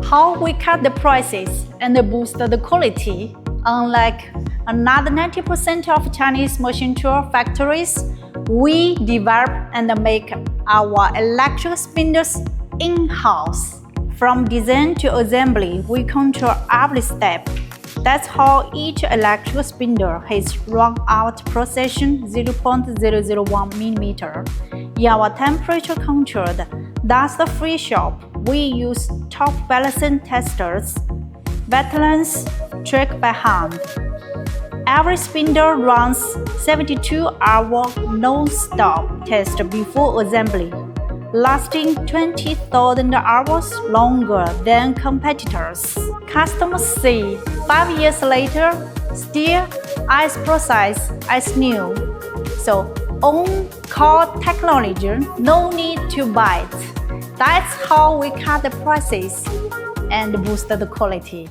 How we cut the prices and boost the quality. Unlike another 90% of Chinese machine tool factories, we develop and make our electrical spindles in-house. From design to assembly, we control every step. That's how each electrical spindle has run-out precision 0.001 mm. In our temperature-controlled, dust-free shop, we use top balancing testers. Veterans track by hand. Every spindle runs 72-hour non-stop test before assembly, lasting 20,000 hours longer than competitors. Customers say 5 years later, still as precise as new. So, on-call technology, no need to buy it. That's how we cut the prices and boost the quality.